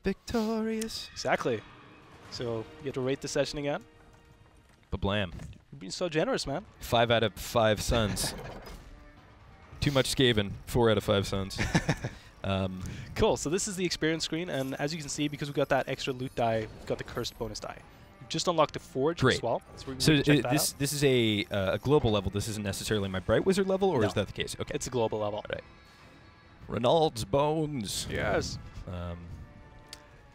victorious. Exactly. So you get to rate the session again. Ba-blam. You're being so generous, man. 5 out of 5 suns. Too much Skaven. 4 out of 5 suns. Cool. So this is the experience screen, and as you can see, because we got that extra loot die, we got the cursed bonus die. We just unlocked the forge as well. So this is a global level. This isn't necessarily my Bright Wizard level, or is that the case? Okay. It's a global level. All right. Renaald's bones. Yes.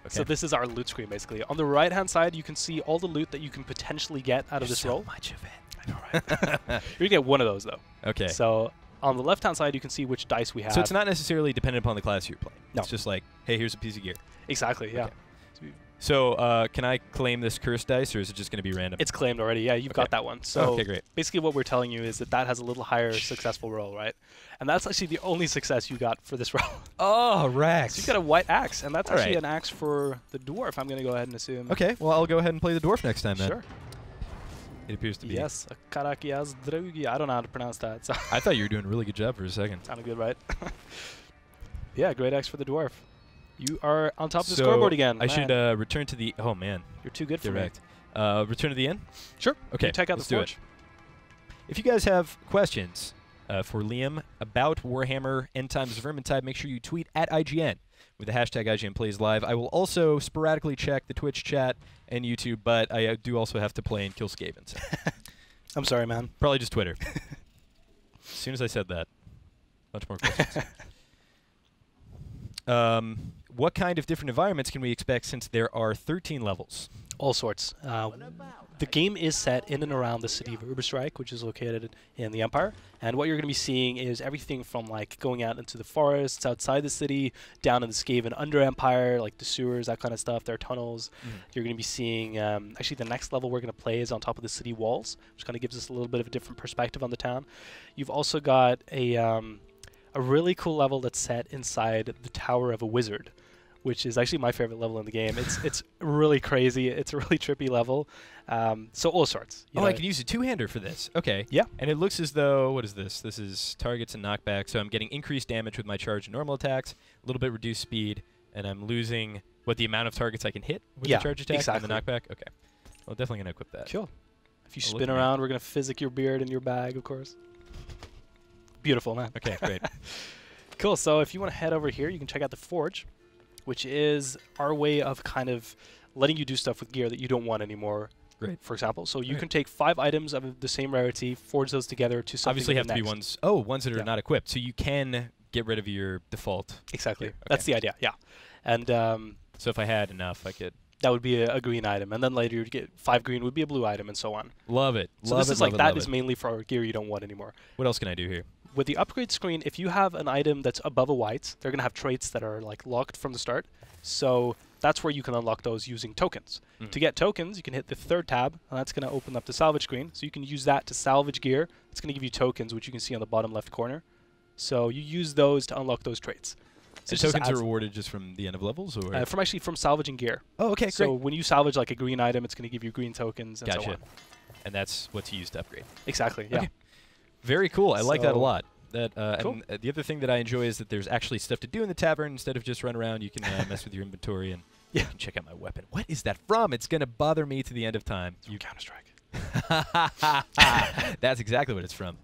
Okay. So this is our loot screen, basically. On the right-hand side, you can see all the loot that you can potentially get out of this roll. So much of it. I know, right? You're gonna get one of those, though. Okay. So on the left-hand side, you can see which dice we have. So it's not necessarily dependent upon the class you're playing. No. It's just like, hey, here's a piece of gear. Exactly. Yeah. Okay. So can I claim this cursed dice, or is it just going to be random? It's claimed already. Yeah, you've got that one. So okay, great. Basically, what we're telling you is that that has a little higher successful roll, right? And that's actually the only success you got for this roll. Oh, Rex. So you've got a white axe, and that's actually an axe for the dwarf. I'm going to go ahead and assume. Okay. Well, I'll go ahead and play the dwarf next time then. Sure. It appears to be. Yes, a Karakias Draugi. I don't know how to pronounce that. So I thought you were doing a really good job for a second. Sounded good, right? Yeah, great axe for the dwarf. You are on top of the scoreboard again. I should return to the... Oh, man. You're too good for me. Return to the inn? Sure. Okay, check out the forge. If you guys have questions for Liam about Warhammer End Times Vermintide, make sure you tweet at IGN with the hashtag IGNPlaysLive. I will also sporadically check the Twitch chat and YouTube, but I do also have to play and kill Skaven. So. I'm sorry, man. Probably just Twitter. As soon as I said that, a bunch more questions. What kind of different environments can we expect since there are 13 levels? All sorts. The game is set in and around the city of Uberstrike, which is located in the Empire. And what you're going to be seeing is everything from like going out into the forests outside the city, down in the Skaven Under Empire, like the sewers, that kind of stuff. There are tunnels. You're going to be seeing, actually the next level we're going to play is on top of the city walls, which kind of gives us a little bit of a different perspective on the town. You've also got a really cool level that's set inside the Tower of a Wizard, which is actually my favorite level in the game. It's really crazy. It's a really trippy level. So all sorts. Oh, I can use a two-hander for this. Okay. Yeah. And it looks as though, what is this? This is targets and knockback. So I'm getting increased damage with my charge and normal attacks, a little bit reduced speed, and I'm losing the amount of targets I can hit with the charge attack and the knockback? Okay. Well, definitely going to equip that. Cool. If you spin around, we're going to physic your beard in your bag, of course. Beautiful, man. Okay, great. Cool. So if you want to head over here, you can check out the Forge, which is our way of kind of letting you do stuff with gear that you don't want anymore. Great. For example, so you can take 5 items of the same rarity, forge those together to something. Obviously, have to be ones. Oh, ones that are not equipped. So you can get rid of your default. Exactly. Okay. That's the idea. Yeah. And so if I had enough, I could. That would be a green item, and then later you'd get 5 green would be a blue item, and so on. Love it. So this is like that is mainly for our gear you don't want anymore. What else can I do here? With the upgrade screen, if you have an item that's above a white, they're going to have traits that are like locked from the start. So that's where you can unlock those using tokens. To get tokens, you can hit the 3rd tab, and that's going to open up the salvage screen. So you can use that to salvage gear. It's going to give you tokens, which you can see on the bottom left corner. So you use those to unlock those traits. So tokens are rewarded just from the end of levels, or from salvaging gear. Oh, okay, so when you salvage like a green item, it's going to give you green tokens and so on. And that's what's used to upgrade. Exactly. Yeah. Okay. Very cool. I like that a lot. That cool. And the other thing that I enjoy is that there's actually stuff to do in the tavern instead of just run around. You can mess with your inventory and you can check out my weapon. What is that from? It's gonna bother me to the end of time. You Counter-Strike. That's exactly what it's from.